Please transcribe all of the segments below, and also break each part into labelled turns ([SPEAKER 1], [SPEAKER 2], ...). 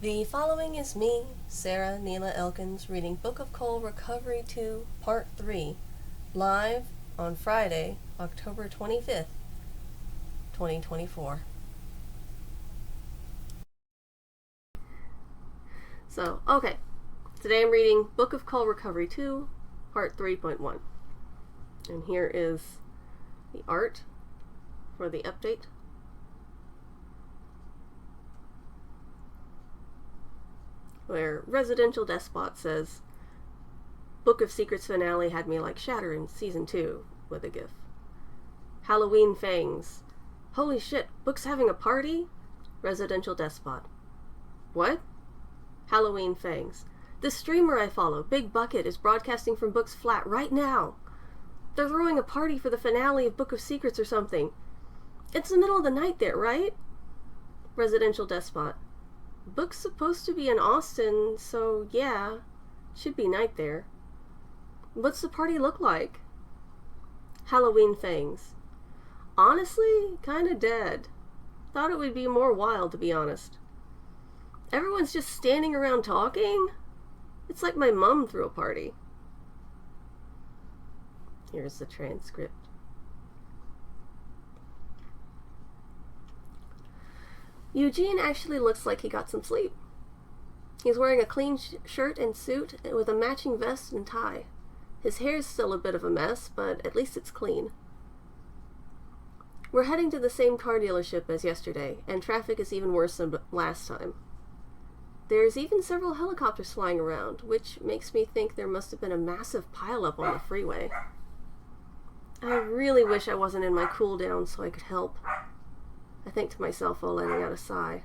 [SPEAKER 1] The following is me, Sarah Neila Elkins, reading Book of CoL Recovery 2, Part 3, live on Friday, October 25th, 2024. Okay, today I'm reading Book of CoL Recovery 2, Part 3.1. And here is the art for the update. Where Residential Despot says, Book of Secrets finale had me like Shatter in Season 2, with a gif. Halloween Fangs. Holy shit, Book's having a party? Residential Despot. What? Halloween Fangs. The streamer I follow, Big Bucket, is broadcasting from Book's flat right now. They're throwing a party for the finale of Book of Secrets or something. It's the middle of the night there, right? Residential Despot. Book's supposed to be in Austin, so yeah, should be night there. What's the party look like? Halloween Fangs. Honestly, kinda dead. Thought it would be more wild, to be honest. Everyone's just standing around talking? It's like my mom threw a party. Here's the transcript. Eugene actually looks like he got some sleep. He's wearing a clean shirt and suit with a matching vest and tie. His hair's still a bit of a mess, but at least it's clean. We're heading to the same car dealership as yesterday, and traffic is even worse than last time. There's even several helicopters flying around, which makes me think there must have been a massive pileup on the freeway. I really wish I wasn't in my cooldown so I could help. I think to myself while letting out a sigh.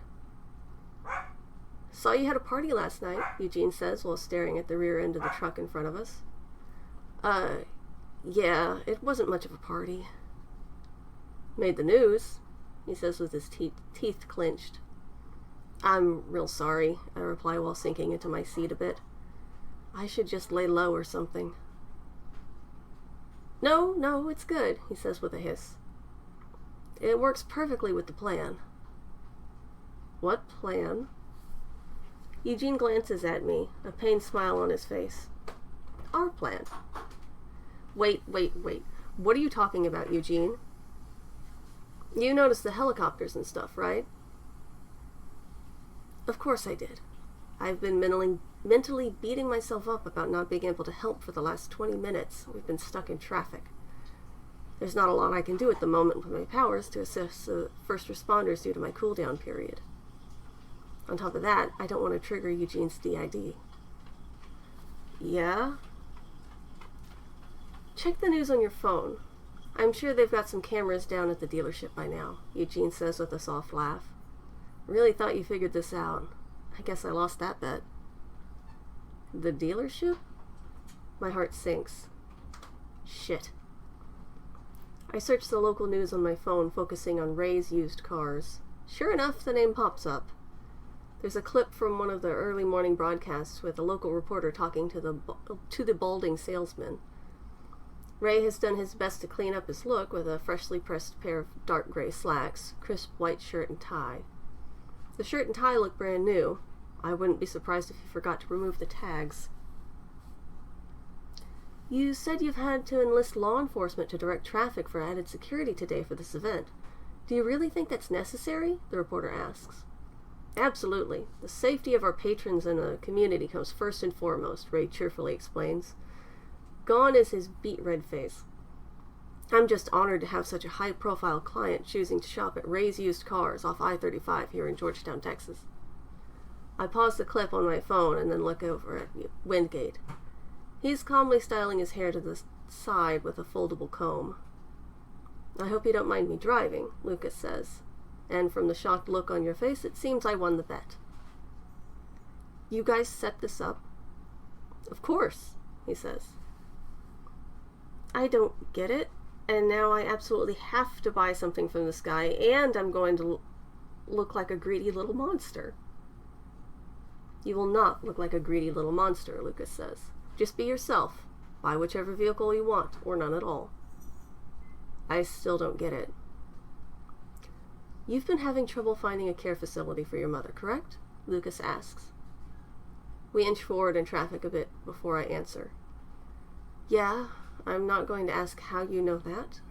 [SPEAKER 1] Saw you had a party last night, Eugene says while staring at the rear end of the truck in front of us. Yeah, it wasn't much of a party. Made the news, he says with his teeth clenched. I'm real sorry, I reply while sinking into my seat a bit. I should just lay low or something. No, it's good, he says with a hiss. It works perfectly with the plan. What plan? Eugene glances at me, a pained smile on his face. Our plan. Wait. What are you talking about, Eugene? You noticed the helicopters and stuff, right? Of course I did. I've been mentally beating myself up about not being able to help for the last 20 minutes. We've been stuck in traffic. There's not a lot I can do at the moment with my powers to assist the first responders due to my cooldown period. On top of that, I don't want to trigger Eugene's DID. Yeah? Check the news on your phone. I'm sure they've got some cameras down at the dealership by now, Eugene says with a soft laugh. Really thought you figured this out. I guess I lost that bet. The dealership? My heart sinks. Shit. I search the local news on my phone, focusing on Ray's used cars. Sure enough, the name pops up. There's a clip from one of the early morning broadcasts with a local reporter talking to the balding salesman. Ray has done his best to clean up his look with a freshly pressed pair of dark gray slacks, crisp white shirt and tie. The shirt and tie look brand new. I wouldn't be surprised if he forgot to remove the tags. You said you've had to enlist law enforcement to direct traffic for added security today for this event. Do you really think that's necessary? The reporter asks. Absolutely. The safety of our patrons and the community comes first and foremost, Ray cheerfully explains. Gone is his beet red face. I'm just honored to have such a high-profile client choosing to shop at Ray's Used Cars off I-35 here in Georgetown, Texas. I pause the clip on my phone and then look over at Windgate. He's calmly styling his hair to the side with a foldable comb. I hope you don't mind me driving, Lucas says, and from the shocked look on your face, it seems I won the bet. You guys set this up? Of course, he says. I don't get it, and now I absolutely have to buy something from this guy, and I'm going to look like a greedy little monster. You will not look like a greedy little monster, Lucas says. Just be yourself. Buy whichever vehicle you want, or none at all. I still don't get it. You've been having trouble finding a care facility for your mother, correct? Lucas asks. We inch forward in traffic a bit before I answer. Yeah, I'm not going to ask how you know that.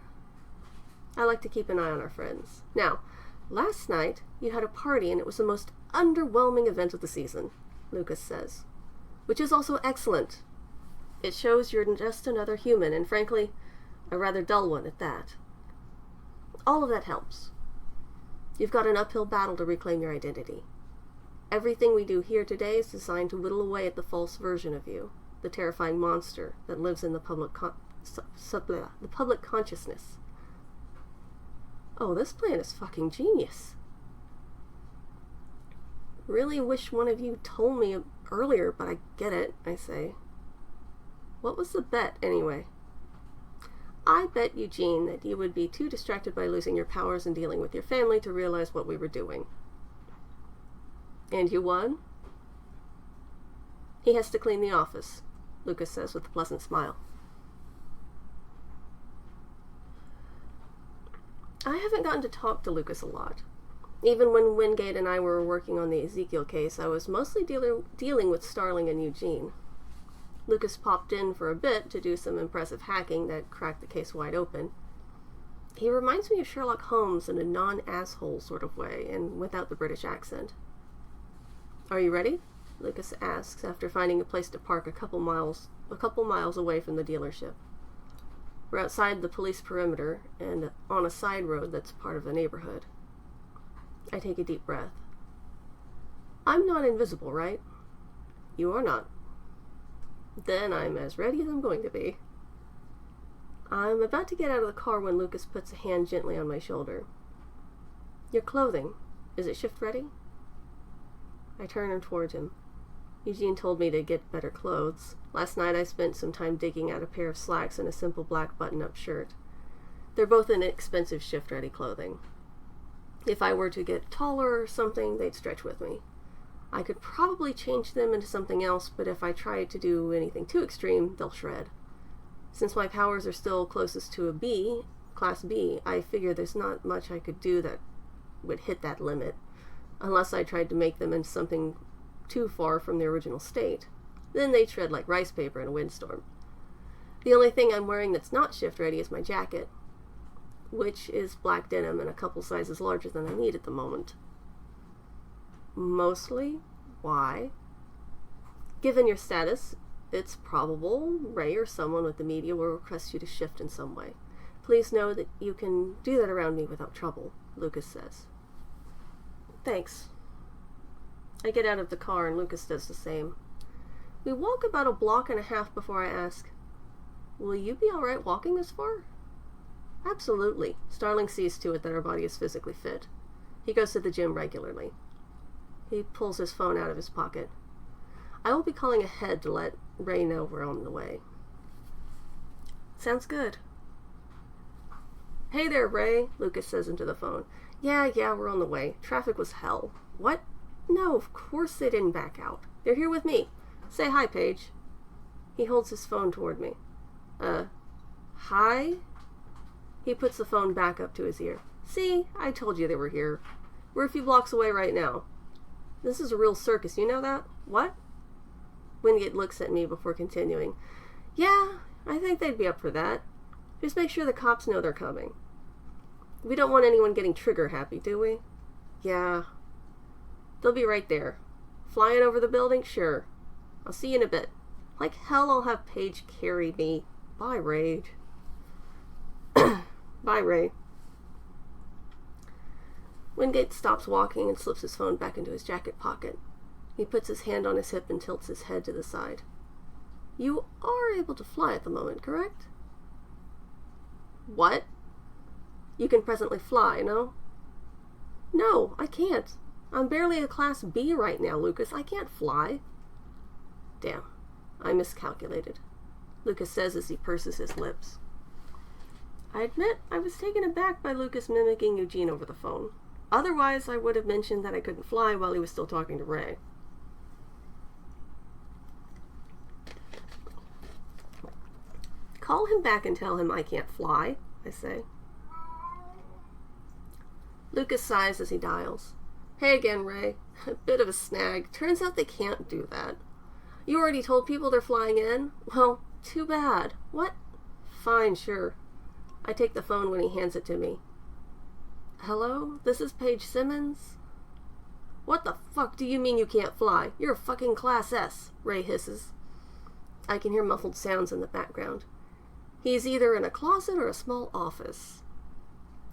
[SPEAKER 1] I like to keep an eye on our friends. Now, last night you had a party and it was the most underwhelming event of the season, Lucas says. Which is also excellent. It shows you're just another human, and frankly, a rather dull one at that. All of that helps. You've got an uphill battle to reclaim your identity. Everything we do here today is designed to whittle away at the false version of you, the terrifying monster that lives in the public consciousness. Oh, this plan is fucking genius. Really wish one of you told me earlier, but I get it, I say. What was the bet, anyway? I bet Eugene that you would be too distracted by losing your powers and dealing with your family to realize what we were doing. And you won? He has to clean the office, Lucas says with a pleasant smile. I haven't gotten to talk to Lucas a lot. Even when Wingate and I were working on the Ezekiel case, I was mostly dealing with Starling and Eugene. Lucas popped in for a bit to do some impressive hacking that cracked the case wide open. He reminds me of Sherlock Holmes in a non-asshole sort of way, and without the British accent. Are you ready? Lucas asks after finding a place to park a couple miles away from the dealership. We're outside the police perimeter and on a side road that's part of the neighborhood. I take a deep breath. I'm not invisible, right? You are not. Then I'm as ready as I'm going to be. I'm about to get out of the car when Lucas puts a hand gently on my shoulder. Your clothing, is it shift ready? I turn toward him. Eugene told me to get better clothes. Last night I spent some time digging out a pair of slacks and a simple black button-up shirt. They're both inexpensive shift-ready clothing. If I were to get taller or something, they'd stretch with me. I could probably change them into something else, but if I tried to do anything too extreme, they'll shred. Since my powers are still closest to a B, Class B, I figure there's not much I could do that would hit that limit, unless I tried to make them into something too far from their original state. Then they'd shred like rice paper in a windstorm. The only thing I'm wearing that's not shift-ready is my jacket, which is black denim and a couple sizes larger than I need at the moment. Mostly? Why? Given your status, it's probable Ray or someone with the media will request you to shift in some way. Please know that you can do that around me without trouble, Lucas says. Thanks. I get out of the car and Lucas does the same. We walk about a block and a half before I ask, will you be alright walking this far? Absolutely. Starling sees to it that our body is physically fit. He goes to the gym regularly. He pulls his phone out of his pocket. I will be calling ahead to let Ray know we're on the way. Sounds good. Hey there, Ray, Lucas says into the phone. Yeah, we're on the way. Traffic was hell. What? No, of course they didn't back out. They're here with me. Say hi, Paige. He holds his phone toward me. Hi? He puts the phone back up to his ear. See, I told you they were here. We're a few blocks away right now. This is a real circus, you know that? What? Wingate looks at me before continuing. Yeah, I think they'd be up for that. Just make sure the cops know they're coming. We don't want anyone getting trigger happy, do we? Yeah. They'll be right there. Flying over the building? Sure. I'll see you in a bit. Like hell I'll have Paige carry me. Bye, Rage. Bye, Ray. Wingate stops walking and slips his phone back into his jacket pocket. He puts his hand on his hip and tilts his head to the side. You are able to fly at the moment, correct? What? You can presently fly, no? No, I can't. I'm barely a Class B right now, Lucas. I can't fly. Damn, I miscalculated, Lucas says as he purses his lips. I admit I was taken aback by Lucas mimicking Eugene over the phone. Otherwise, I would have mentioned that I couldn't fly while he was still talking to Ray. Call him back and tell him I can't fly, I say. Lucas sighs as he dials. Hey again, Ray. A bit of a snag. Turns out they can't do that. You already told people they're flying in? Well, too bad. What? Fine, sure. I take the phone when he hands it to me. Hello? This is Paige Simmons? What the fuck do you mean you can't fly? You're a fucking Class S, Ray hisses. I can hear muffled sounds in the background. He's either in a closet or a small office.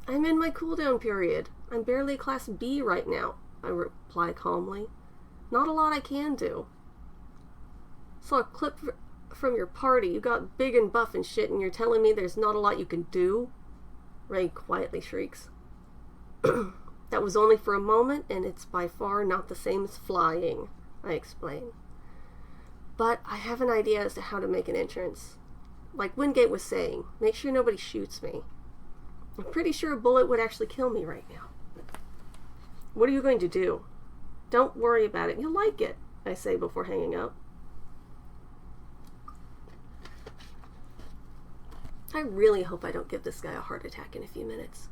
[SPEAKER 1] I'm in my cool-down period. I'm barely Class B right now, I reply calmly. Not a lot I can do. Saw a clip from your party. You got big and buff and shit, and you're telling me there's not a lot you can do? Ray quietly shrieks. That was only for a moment, and it's by far not the same as flying, I explain. But I have an idea as to how to make an entrance. Like Wingate was saying, make sure nobody shoots me. I'm pretty sure a bullet would actually kill me right now. What are you going to do? Don't worry about it. You'll like it, I say before hanging up. I really hope I don't give this guy a heart attack in a few minutes.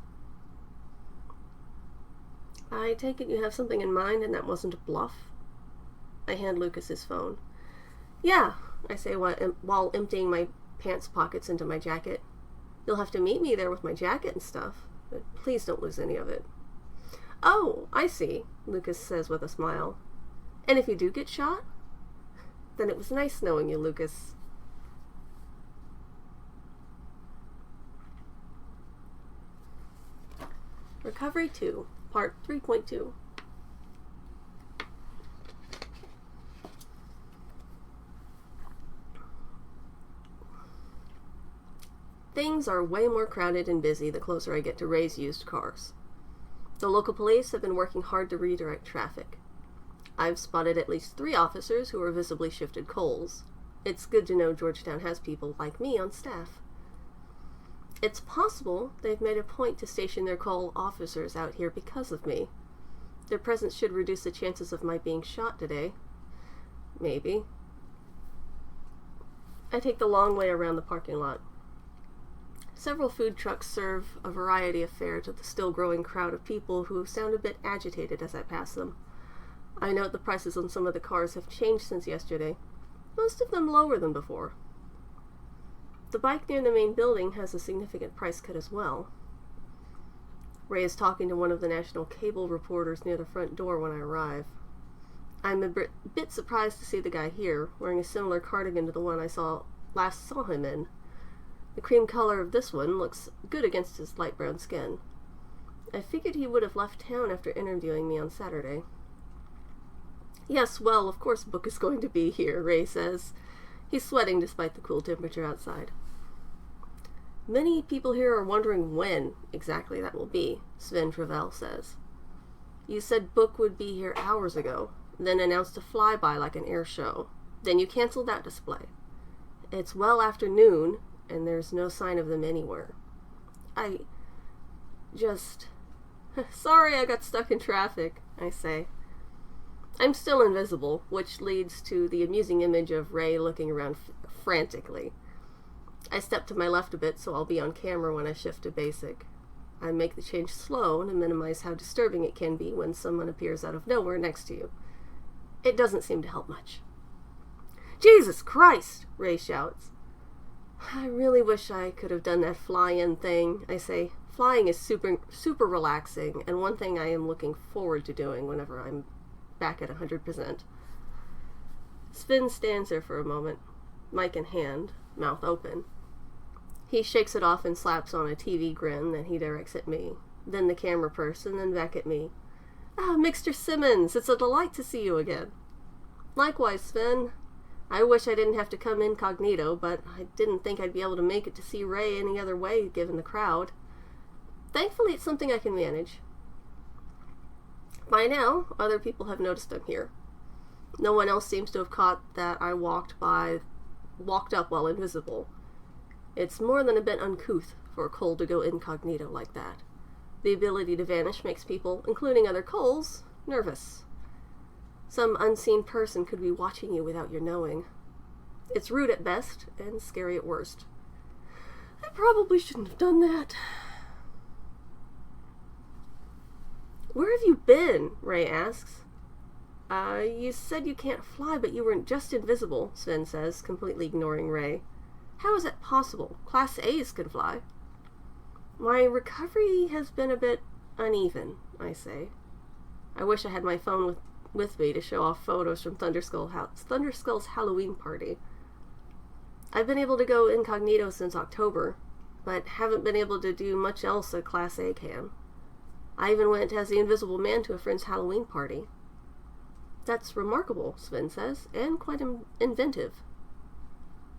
[SPEAKER 1] I take it you have something in mind and that wasn't a bluff? I hand Lucas his phone. Yeah, I say while emptying my pants pockets into my jacket. You'll have to meet me there with my jacket and stuff, but please don't lose any of it. Oh, I see, Lucas says with a smile. And if you do get shot? Then it was nice knowing you, Lucas. Recovery 2, Part 3.2. Things are way more crowded and busy the closer I get to Ray's used cars. The local police have been working hard to redirect traffic. I've spotted at least 3 officers who are visibly shifted coals. It's good to know Georgetown has people like me on staff. It's possible they've made a point to station their coal officers out here because of me. Their presence should reduce the chances of my being shot today. Maybe. I take the long way around the parking lot. Several food trucks serve a variety of fare to the still growing crowd of people who sound a bit agitated as I pass them. I note the prices on some of the cars have changed since yesterday, most of them lower than before. The bike near the main building has a significant price cut as well. Ray is talking to one of the national cable reporters near the front door when I arrive. I'm a bit surprised to see the guy here, wearing a similar cardigan to the one I last saw him in. The cream color of this one looks good against his light brown skin. I figured he would have left town after interviewing me on Saturday. Yes, well, of course Book is going to be here, Ray says. He's sweating despite the cool temperature outside. Many people here are wondering when exactly that will be, Sven Travell says. You said Book would be here hours ago, then announced a flyby like an air show. Then you canceled that display. It's well after noon, and there's no sign of them anywhere. Sorry I got stuck in traffic, I say. I'm still invisible, which leads to the amusing image of Ray looking around frantically. I step to my left a bit so I'll be on camera when I shift to basic. I make the change slow to minimize how disturbing it can be when someone appears out of nowhere next to you. It doesn't seem to help much. Jesus Christ, Ray shouts. I really wish I could have done that fly-in thing, I say. Flying is super relaxing, and one thing I am looking forward to doing whenever I'm back at 100%. Sven stands there for a moment, mic in hand, mouth open. He shakes it off and slaps on a TV grin that he directs at me, then the camera person, then back at me. Mr. Simmons, it's a delight to see you again. Likewise, Sven. I wish I didn't have to come incognito, but I didn't think I'd be able to make it to see Ray any other way given the crowd. Thankfully, it's something I can manage. By now, other people have noticed I'm here. No one else seems to have caught that I walked up while invisible. It's more than a bit uncouth for a Cole to go incognito like that. The ability to vanish makes people, including other Coles, nervous. Some unseen person could be watching you without your knowing. It's rude at best, and scary at worst. I probably shouldn't have done that. Where have you been? Ray asks. You said you can't fly, but you weren't just invisible, Sven says, completely ignoring Ray. How is that possible? Class A's can fly. My recovery has been a bit uneven, I say. I wish I had my phone with me to show off photos from Thunderskull's Halloween party. I've been able to go incognito since October, but haven't been able to do much else a Class A can. I even went as the Invisible Man to a friend's Halloween party. That's remarkable, Sven says, and quite inventive.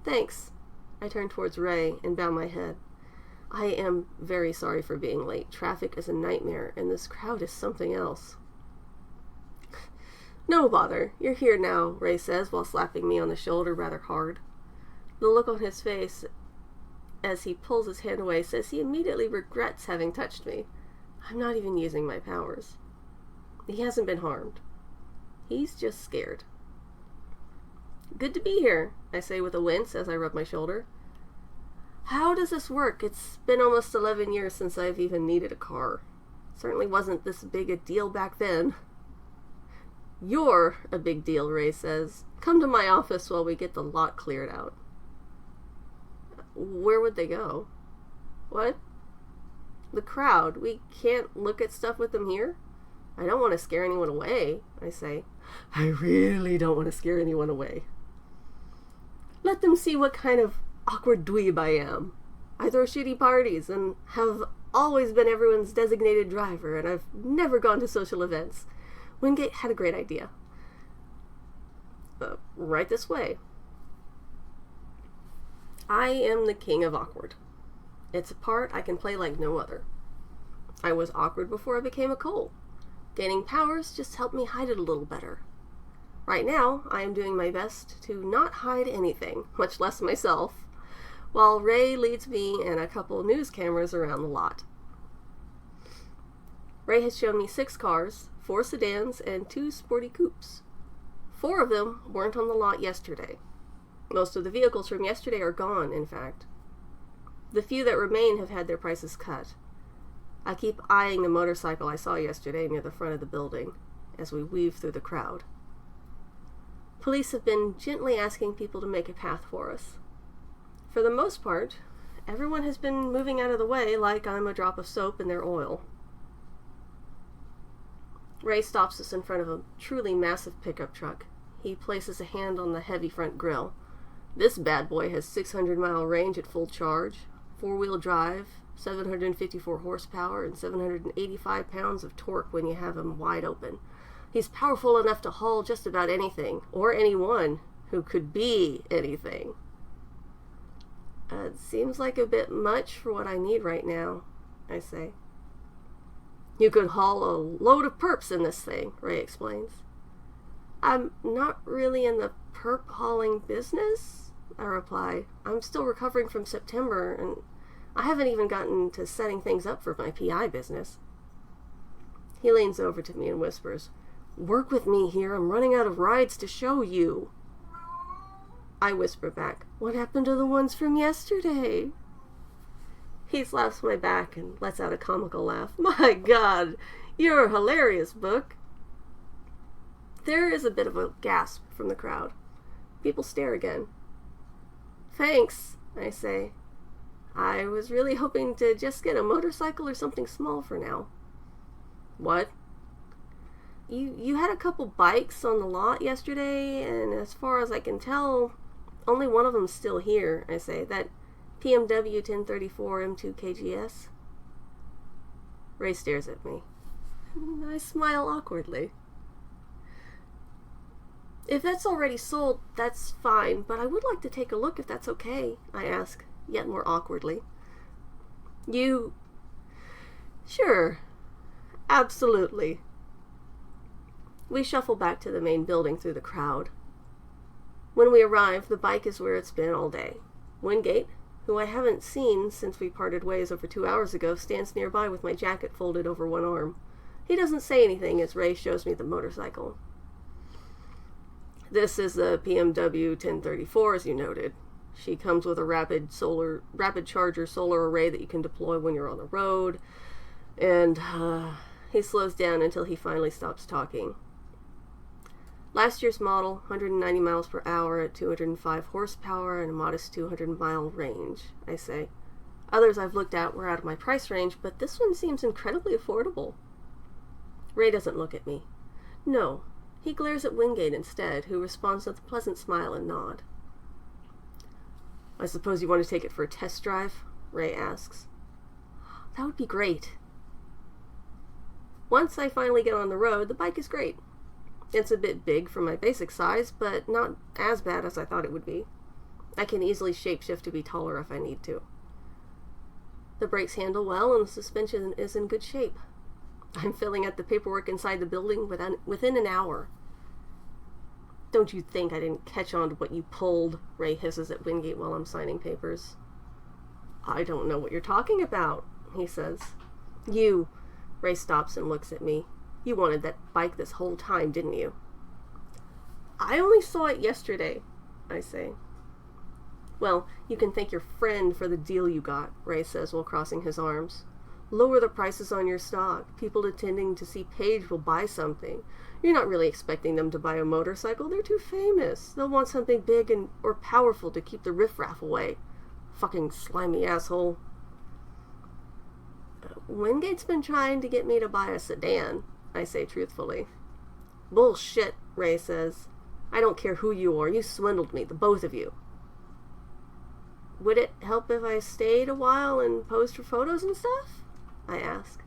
[SPEAKER 1] Thanks. I turn towards Ray and bow my head. I am very sorry for being late. Traffic is a nightmare, and this crowd is something else. No bother. You're here now, Ray says, while slapping me on the shoulder rather hard. The look on his face as he pulls his hand away says he immediately regrets having touched me. I'm not even using my powers. He hasn't been harmed. He's just scared. Good to be here, I say with a wince as I rub my shoulder. How does this work? It's been almost 11 years since I've even needed a car. Certainly wasn't this big a deal back then. You're a big deal, Ray says. Come to my office while we get the lot cleared out. Where would they go? What? The crowd. We can't look at stuff with them here? I don't want to scare anyone away, I say. I really don't want to scare anyone away. Let them see what kind of awkward dweeb I am. I throw shitty parties and have always been everyone's designated driver, and I've never gone to social events. Wingate had a great idea. Right this way. I am the king of awkward. It's a part I can play like no other. I was awkward before I became a CoL. Gaining powers just helped me hide it a little better. Right now, I am doing my best to not hide anything, much less myself, while Ray leads me and a couple news cameras around the lot. Ray has shown me 6 cars, 4 sedans, and 2 sporty coupes. 4 of them weren't on the lot yesterday. Most of the vehicles from yesterday are gone, in fact. The few that remain have had their prices cut. I keep eyeing the motorcycle I saw yesterday near the front of the building as we weave through the crowd. Police have been gently asking people to make a path for us. For the most part, everyone has been moving out of the way like I'm a drop of soap in their oil. Ray stops us in front of a truly massive pickup truck. He places a hand on the heavy front grille. This bad boy has 600-mile range at full charge, 4-wheel drive, 754 horsepower, and 785 pounds of torque when you have him wide open. He's powerful enough to haul just about anything, or anyone who could be anything. It seems like a bit much for what I need right now, I say. You could haul a load of perps in this thing, Ray explains. I'm not really in the perp hauling business, I reply. I'm still recovering from September, and I haven't even gotten to setting things up for my PI business. He leans over to me and whispers, Work with me here, I'm running out of rides to show you. I whisper back, What happened to the ones from yesterday? He slaps my back and lets out a comical laugh. My God, you're hilarious, Book. There is a bit of a gasp from the crowd. People stare again. Thanks, I say. I was really hoping to just get a motorcycle or something small for now. What? You had a couple bikes on the lot yesterday, and as far as I can tell, only one of them's still here, I say. That PMW 1034 M2 KGS. Ray stares at me. I smile awkwardly. If that's already sold, that's fine, but I would like to take a look if that's okay, I ask, yet more awkwardly. You... Sure. Absolutely. We shuffle back to the main building through the crowd. When we arrive, the bike is where it's been all day. Wingate, who I haven't seen since we parted ways over 2 hours ago, stands nearby with my jacket folded over one arm. He doesn't say anything as Ray shows me the motorcycle. This is the PMW 1034, as you noted. She comes with a rapid charger solar array that you can deploy when you're on the road. And He slows down until he finally stops talking. Last year's model, 190 miles per hour at 205 horsepower and a modest 200-mile range, I say. Others I've looked at were out of my price range, but this one seems incredibly affordable. Ray doesn't look at me. No, he glares at Wingate instead, who responds with a pleasant smile and nod. I suppose you want to take it for a test drive? Ray asks. That would be great. Once I finally get on the road, the bike is great. It's a bit big for my basic size, but not as bad as I thought it would be. I can easily shapeshift to be taller if I need to. The brakes handle well and the suspension is in good shape. I'm filling out the paperwork inside the building within an hour. Don't you think I didn't catch on to what you pulled? Ray hisses at Wingate while I'm signing papers. I don't know what you're talking about, he says. You. Ray stops and looks at me. You wanted that bike this whole time, didn't you? I only saw it yesterday, I say. Well, you can thank your friend for the deal you got, Ray says while crossing his arms. Lower the prices on your stock. People attending to see Paige will buy something. You're not really expecting them to buy a motorcycle. They're too famous. They'll want something big or powerful to keep the riffraff away. Fucking slimy asshole. Wingate's been trying to get me to buy a sedan, I say truthfully. Bullshit, Ray says. I don't care who you are. You swindled me, the both of you. Would it help if I stayed a while and posed for photos and stuff? I ask.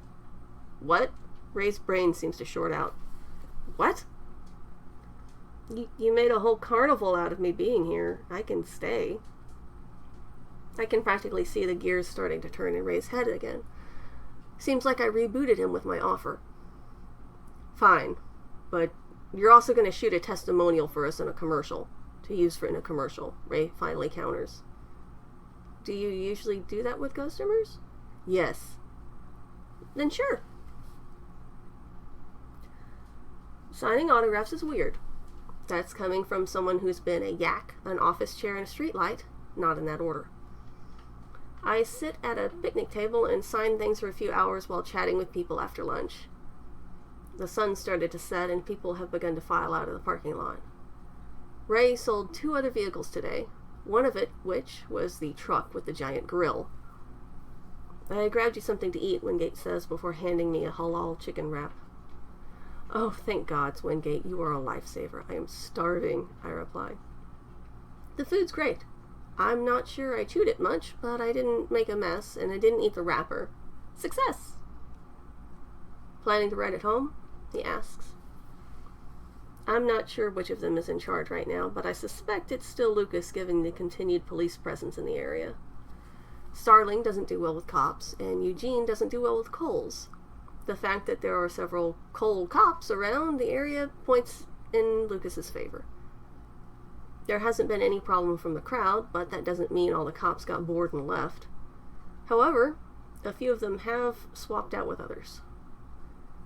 [SPEAKER 1] What? Ray's brain seems to short out. What? You made a whole carnival out of me being here. I can stay. I can practically see the gears starting to turn in Ray's head again. Seems like I rebooted him with my offer. Fine, but you're also going to shoot a testimonial for us in a commercial. To use in a commercial, Ray finally counters. Do you usually do that with customers? Yes. Then sure. Signing autographs is weird. That's coming from someone who's been a yak, an office chair, and a streetlight, not in that order. I sit at a picnic table and sign things for a few hours while chatting with people after lunch. The sun started to set and people have begun to file out of the parking lot. Ray sold 2 other vehicles today, one of it which was the truck with the giant grill. I grabbed you something to eat, Wingate says before handing me a halal chicken wrap. Oh, thank God, Wingate, you are a lifesaver. I am starving, I reply. The food's great. I'm not sure I chewed it much, but I didn't make a mess, and I didn't eat the wrapper. Success! Planning to ride it home? He asks. I'm not sure which of them is in charge right now, but I suspect it's still Lucas given the continued police presence in the area. Starling doesn't do well with cops, and Eugene doesn't do well with Coles. The fact that there are several Cole cops around the area points in Lucas's favor. There hasn't been any problem from the crowd, but that doesn't mean all the cops got bored and left. However, a few of them have swapped out with others.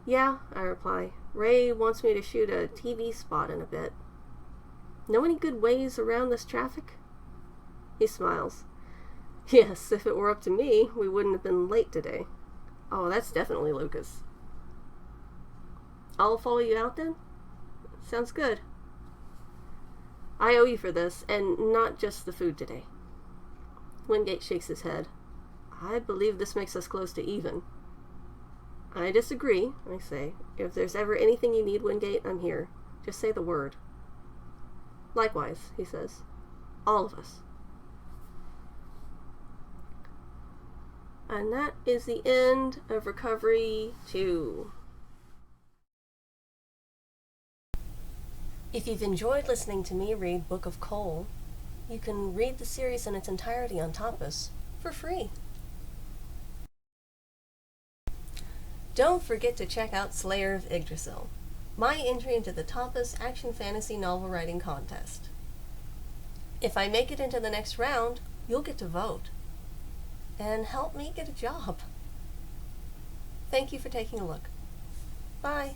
[SPEAKER 1] Yeah, I reply. Ray wants me to shoot a TV spot in a bit. Know any good ways around this traffic? He smiles. Yes, if it were up to me, we wouldn't have been late today. Oh, that's definitely Lucas. I'll follow you out then? Sounds good. I owe you for this, and not just the food today. Wingate shakes his head. I believe this makes us close to even. I disagree, I say. If there's ever anything you need, Wingate, I'm here. Just say the word. Likewise, he says. All of us. And that is the end of Recovery 2. If you've enjoyed listening to me read Book of CoL, you can read the series in its entirety on Tapas for free. Don't forget to check out Slayer of Yggdrasil, my entry into the Tapas Action Fantasy Novel Writing Contest. If I make it into the next round, you'll get to vote and help me get a job. Thank you for taking a look. Bye.